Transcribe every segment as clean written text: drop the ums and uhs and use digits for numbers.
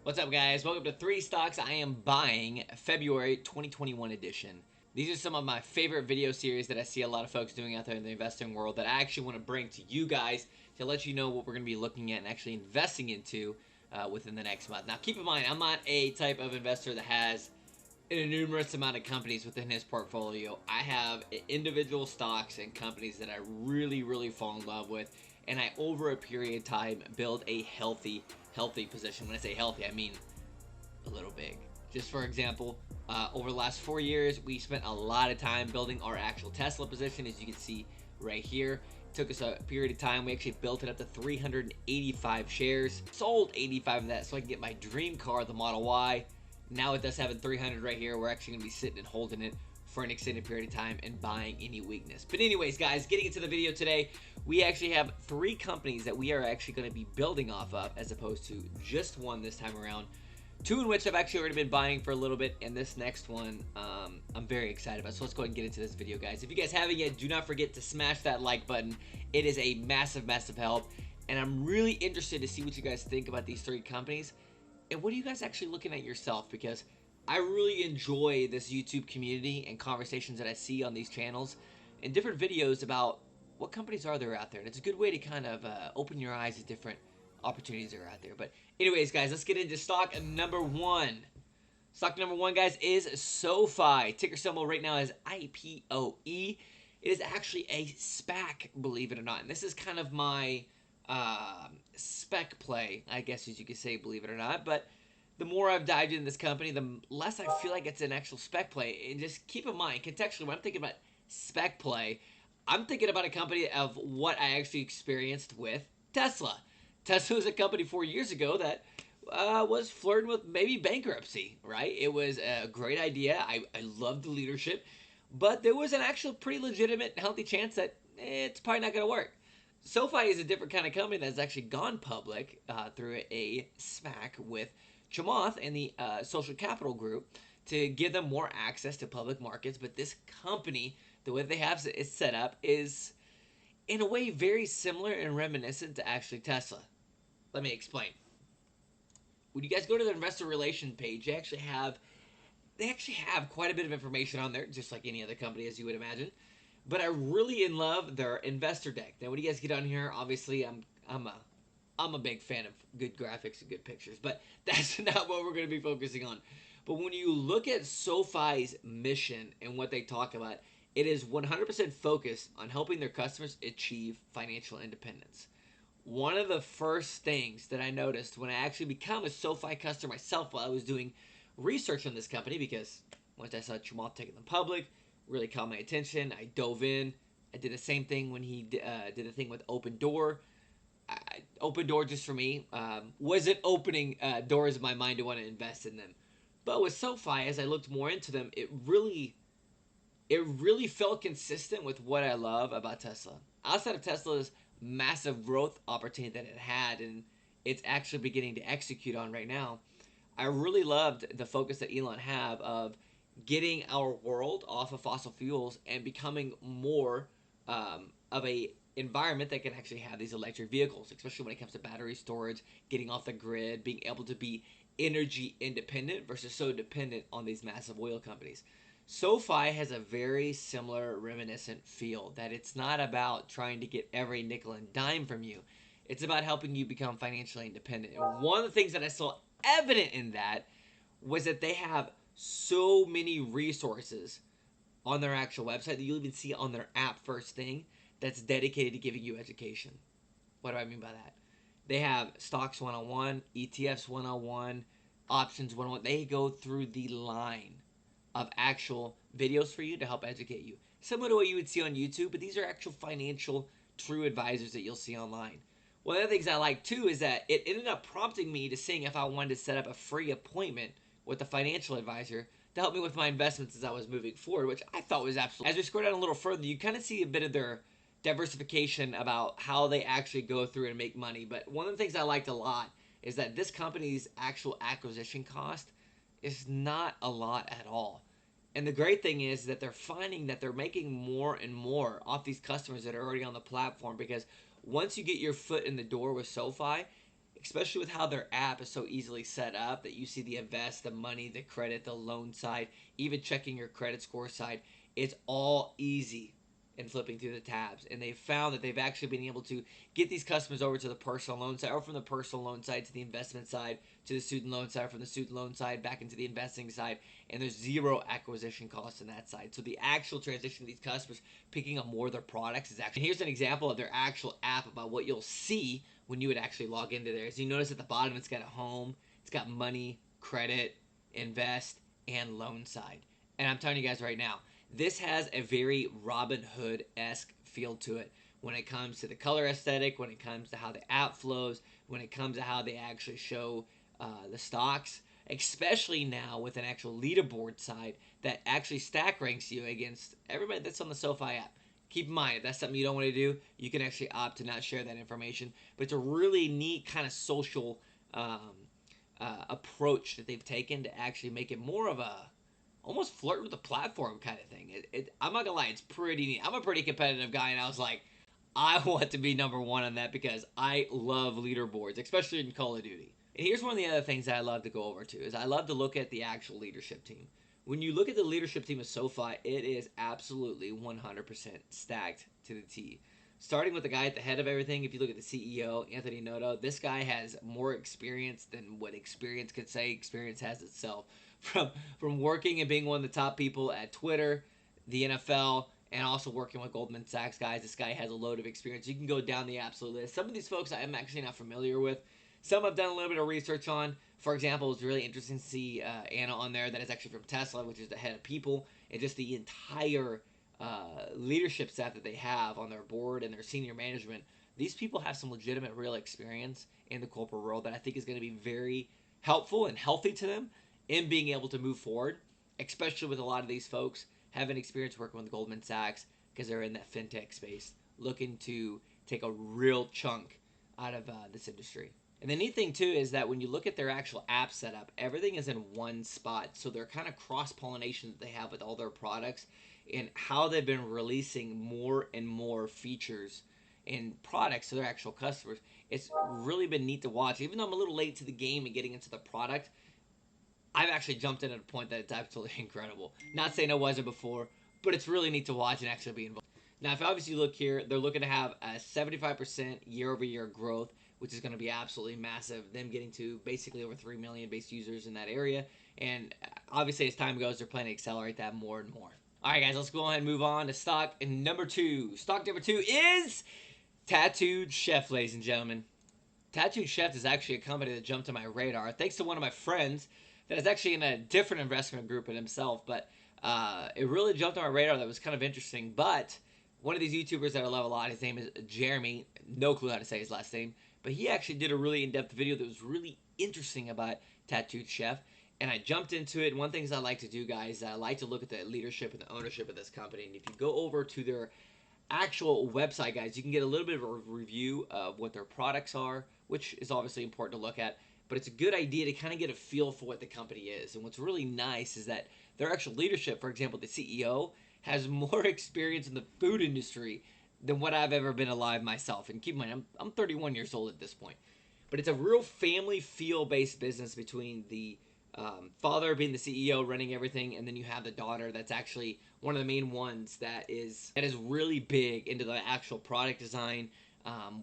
What's up, guys? Welcome to 3 Stocks I Am Buying, February 2021 edition. These are some of my favorite video series that I see a lot of folks doing out there in the investing world that I actually want to bring to you guys to let you know what we're going to be looking at and actually investing into within the next month. Now, keep in mind, I'm not a type of investor that has an enormous amount of companies within his portfolio. I have individual stocks and companies that I really fall in love with, and I, over a period of time, build a healthy position. When I say healthy, I mean a little big. Just for example, over the last 4 years, we spent a lot of time building our actual Tesla position, as you can see right here. It took us a period of time. We actually built it up to 385 shares, sold 85 of that so I can get my dream car, the Model Y. Now with us having 300 right here, we're actually going to be sitting and holding it for an extended period of time and buying any weakness. But anyways, guys, getting into the video today, we actually have 3 companies that we are actually going to be building off of as opposed to just one this time around. 2 in which I've actually already been buying for a little bit, and this next one I'm very excited about. So let's go ahead and get into this video, guys. If you guys haven't yet, do not forget to smash that like button. It is a massive help, and I'm really interested to see what you guys think about these 3 companies. And what are you guys actually looking at yourself? Because I really enjoy this YouTube community and conversations that I see on these channels and different videos about what companies are there out there. And it's a good way to kind of open your eyes to different opportunities that are out there. But anyways, guys, let's get into stock number 1. Stock number 1, guys, is SoFi. Ticker symbol right now is IPOE. It is actually a SPAC, believe it or not. And this is kind of my spec play, I guess, as you could say, believe it or not. But the more I've dived into this company, the less I feel like it's an actual spec play. And just keep in mind, contextually, when I'm thinking about spec play, I'm thinking about a company of what I actually experienced with Tesla. Tesla was a company 4 years ago that was flirting with maybe bankruptcy, right? It was a great idea. I loved the leadership, but there was an actual pretty legitimate, healthy chance that it's probably not going to work. SoFi is a different kind of company that's actually gone public through a SPAC with Chamath and the Social Capital Group to give them more access to public markets. But this company, the way they have it set up, is in a way very similar and reminiscent to actually Tesla. Let me explain. When you guys go to the investor relation page, they actually have quite a bit of information on there, just like any other company, as you would imagine. But I really love their investor deck. Now, when you guys get on here, obviously, I'm a big fan of good graphics and good pictures, but that's not what we're going to be focusing on. But when you look at SoFi's mission and what they talk about, it is 100% focused on helping their customers achieve financial independence. One of the first things that I noticed when I actually became a SoFi customer myself while I was doing research on this company, because once I saw Chamath taking them public, really caught my attention. I dove in. I did the same thing when he did a thing with Open Door. Open Door, just for me, wasn't opening doors in my mind to want to invest in them. But with SoFi, as I looked more into them, it really felt consistent with what I love about Tesla. Outside of Tesla's massive growth opportunity that it had and it's actually beginning to execute on right now, I really loved the focus that Elon have of getting our world off of fossil fuels and becoming more of a environment that can actually have these electric vehicles, especially when it comes to battery storage, getting off the grid, being able to be energy independent versus so dependent on these massive oil companies. SoFi has a very similar reminiscent feel, that it's not about trying to get every nickel and dime from you. It's about helping you become financially independent. And one of the things that I saw evident in that was that they have so many resources on their actual website that you'll even see on their app first thing that's dedicated to giving you education. What do I mean by that? They have stocks 101, ETFs 101, options 101. They go through the line of actual videos for you to help educate you. Similar to what you would see on YouTube, but these are actual financial true advisors that you'll see online. One of the things I like too is that it ended up prompting me to seeing if I wanted to set up a free appointment with a financial advisor to help me with my investments as I was moving forward, which I thought was absolutely. As we scroll down a little further, you kind of see a bit of their diversification about how they actually go through and make money. But one of the things I liked a lot is that this company's actual acquisition cost is not a lot at all. And the great thing is that they're finding that they're making more and more off these customers that are already on the platform, because once you get your foot in the door with SoFi, especially with how their app is so easily set up that you see the invest, the money, the credit, the loan side, even checking your credit score side. It's all easy in flipping through the tabs. And they've found that they've actually been able to get these customers over to the personal loan side, or from the personal loan side to the investment side, to the student loan side, from the student loan side back into the investing side. And there's zero acquisition cost on that side. So the actual transition of these customers picking up more of their products is actually, and here's an example of their actual app about what you'll see when you would actually log into there. As you notice at the bottom, it's got a home, it's got money, credit, invest, and loan side. And I'm telling you guys right now, this has a very Robin Hood-esque feel to it when it comes to the color aesthetic, when it comes to how the app flows, when it comes to how they actually show the stocks, especially now with an actual leaderboard side that actually stack ranks you against everybody that's on the SoFi app. Keep in mind, if that's something you don't want to do, you can actually opt to not share that information. But it's a really neat kind of social approach that they've taken to actually make it more of a almost flirt with the platform kind of thing. I'm not gonna lie, it's pretty neat. I'm a pretty competitive guy, and I was like, I want to be number one on that because I love leaderboards, especially in Call of Duty. And here's one of the other things that I love to go over to is I love to look at the actual leadership team. When you look at the leadership team of SoFi, it is absolutely 100% stacked to the T. Starting with the guy at the head of everything, if you look at the CEO, Anthony Noto, this guy has more experience than what experience could say experience has itself. From working and being one of the top people at Twitter, the NFL, and also working with Goldman Sachs guys. This guy has a load of experience. You can go down the absolute list. Some of these folks I'm actually not familiar with. Some I've done a little bit of research on. For example, it's really interesting to see Anna on there that is actually from Tesla, which is the head of people, and just the entire leadership staff that they have on their board and their senior management. These people have some legitimate real experience in the corporate world that I think is going to be very helpful and healthy to them in being able to move forward, especially with a lot of these folks having experience working with Goldman Sachs because they're in that fintech space, looking to take a real chunk out of this industry. And the neat thing too is that when you look at their actual app setup, everything is in one spot. So they're kind of cross-pollination that they have with all their products and how they've been releasing more and more features and products to their actual customers. It's really been neat to watch. Even though I'm a little late to the game and getting into the product, I've actually jumped in at a point that it's absolutely incredible. Not saying I wasn't before, but it's really neat to watch and actually be involved. Now, if you obviously look here, they're looking to have a 75% year-over-year growth, which is going to be absolutely massive. Them getting to basically over 3 million base users in that area. And obviously, as time goes, they're planning to accelerate that more and more. All right, guys, let's go ahead and move on to stock number two. Stock number two is Tattooed Chef, ladies and gentlemen. Tattooed Chef is actually a company that jumped to my radar thanks to one of my friends that is actually in a different investment group than himself, but it really jumped on my radar. That was kind of interesting. But one of these YouTubers that I love a lot, his name is Jeremy, no clue how to say his last name, but he actually did a really in-depth video that was really interesting about Tattooed Chef, and I jumped into it. And one of the things I like to do, guys, I like to look at the leadership and the ownership of this company, and if you go over to their actual website, guys, you can get a little bit of a review of what their products are, which is obviously important to look at. But it's a good idea to kind of get a feel for what the company is. And what's really nice is that their actual leadership, for example, the CEO, has more experience in the food industry than what I've ever been alive myself. And keep in mind, I'm 31 years old at this point. But it's a real family feel-based business between the father being the CEO, running everything, and then you have the daughter that's actually one of the main ones that is really big into the actual product design,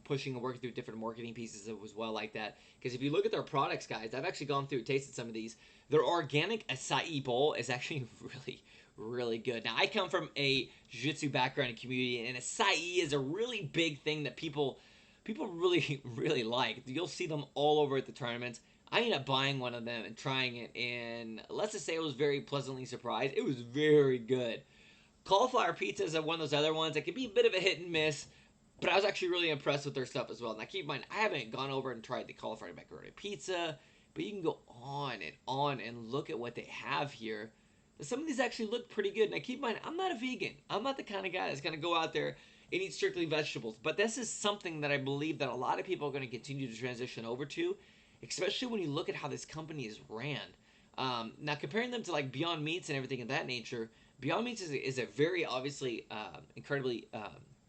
pushing and working through different marketing pieces as well like that. Because if you look at their products, guys, I've actually gone through and tasted some of these. Their organic acai bowl is actually really, really good. Now, I come from a jiu-jitsu background and community, and acai is a really big thing that people really, really like. You'll see them all over at the tournaments. I ended up buying one of them and trying it, and let's just say I was very pleasantly surprised. It was very good. Cauliflower pizza is one of those other ones that can be a bit of a hit and miss, but I was actually really impressed with their stuff as well. Now, keep in mind, I haven't gone over and tried the cauliflower macaroni pizza, but you can go on and look at what they have here. Some of these actually look pretty good. Now, keep in mind, I'm not a vegan. I'm not the kind of guy that's going to go out there and eat strictly vegetables. But this is something that I believe that a lot of people are going to continue to transition over to, especially when you look at how this company is ran. Now, comparing them to like Beyond Meats and everything of that nature, Beyond Meats is a very obviously incredibly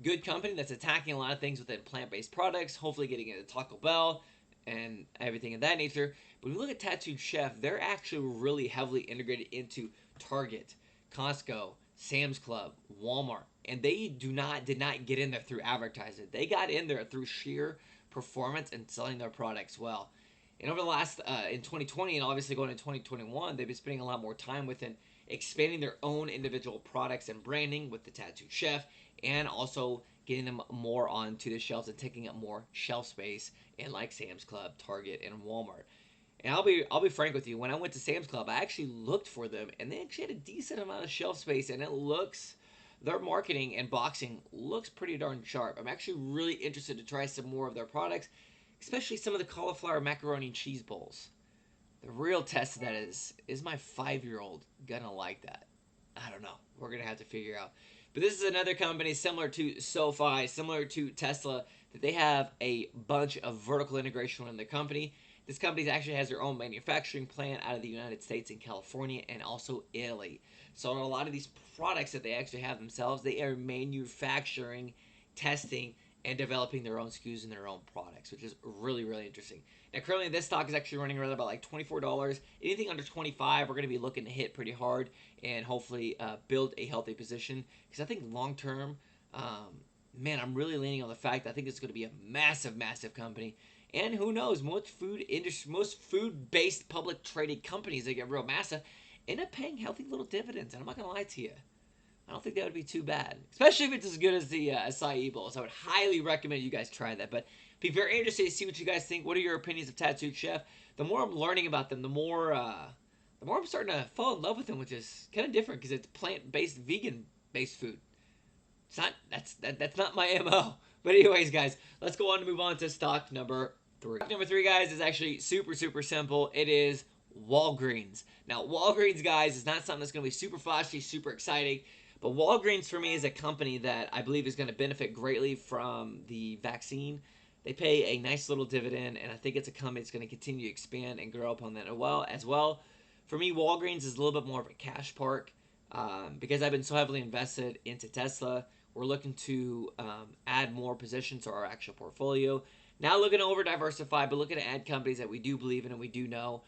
good company that's attacking a lot of things within plant-based products, hopefully getting into Taco Bell, and everything of that nature. But when you look at Tattooed Chef, they're actually really heavily integrated into Target, Costco, Sam's Club, Walmart, and they did not get in there through advertising. They got in there through sheer performance and selling their products well. And over the last in 2020 and obviously going into 2021, they've been spending a lot more time within expanding their own individual products and branding with the Tattooed Chef, and also getting them more onto the shelves and taking up more shelf space in like Sam's Club, Target, and Walmart. And I'll be frank with you. When I went to Sam's Club, I actually looked for them, and they actually had a decent amount of shelf space, and it looks their marketing and boxing looks pretty darn sharp. I'm actually really interested to try some more of their products, especially some of the cauliflower macaroni and cheese bowls. The real test of that is my 5-year-old gonna like that? I don't know. We're gonna have to figure out. But this is another company similar to SoFi, similar to Tesla, that they have a bunch of vertical integration in the company. This company actually has their own manufacturing plant out of the United States in California and also Italy. So a lot of these products that they actually have themselves, they are manufacturing, testing, and developing their own SKUs and their own products, which is really, really interesting. Now, currently, this stock is actually running around about like $24. Anything under 25, we're going to be looking to hit pretty hard and hopefully build a healthy position. Because I think long term, man, I'm really leaning on the fact that I think it's going to be a massive, massive company. And who knows, most food-based public traded companies that get real massive end up paying healthy little dividends. And I'm not going to lie to you. I don't think that would be too bad, especially if it's as good as the acai bowls. I would highly recommend you guys try that. But be very interested to see what you guys think. What are your opinions of Tattooed Chef? The more I'm learning about them, the more I'm starting to fall in love with them, which is kind of different because it's plant-based, vegan-based food. It's not that's not my MO. But anyways, guys, let's go on to move on to stock number 3. Stock number 3, guys, is actually super, super simple. It is Walgreens. Now, Walgreens, guys, is not something that's going to be super flashy, super exciting. But Walgreens, for me, is a company that I believe is going to benefit greatly from the vaccine. They pay a nice little dividend, and I think it's a company that's going to continue to expand and grow upon that as well. For me, Walgreens is a little bit more of a cash park because I've been so heavily invested into Tesla. We're looking to add more positions to our actual portfolio. Now looking to over-diversify, but looking to add companies that we do believe in and we do know.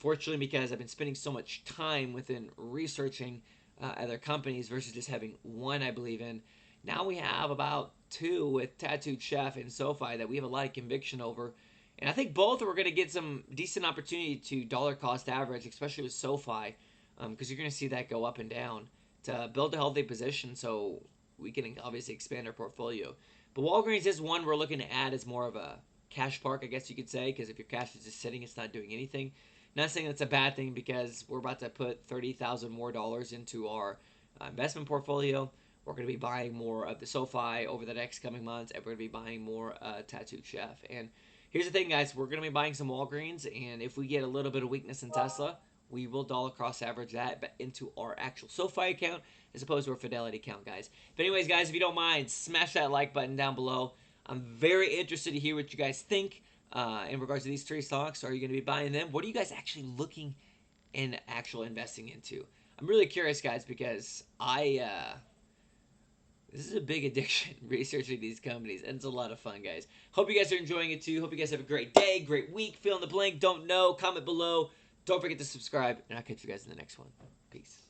Fortunately, because I've been spending so much time within researching other companies versus just having one I believe in. Now we have about 2 with Tattooed Chef and SoFi that we have a lot of conviction over. And I think both are going to get some decent opportunity to dollar cost average, especially with SoFi, because you're going to see that go up and down to build a healthy position so we can obviously expand our portfolio. But Walgreens is one we're looking to add as more of a cash park, I guess you could say, because if your cash is just sitting, it's not doing anything. Not saying that's a bad thing because we're about to put $30,000 more into our investment portfolio. We're going to be buying more of the SoFi over the next coming months, and we're going to be buying more Tattooed Chef. And here's the thing, guys. We're going to be buying some Walgreens, and if we get a little bit of weakness in Tesla, we will dollar cost average that into our actual SoFi account as opposed to our Fidelity account, guys. But anyways, guys, if you don't mind, smash that like button down below. I'm very interested to hear what you guys think. In regards to these 3 stocks. Are you going to be buying them? What are you guys actually looking and actual investing into? I'm really curious, guys, because this is a big addiction, researching these companies, and it's a lot of fun, guys. Hope you guys are enjoying it too. Hope you guys have a great day, great week. Fill in the blank, don't know, comment below. Don't forget to subscribe, and I'll catch you guys in the next one. Peace.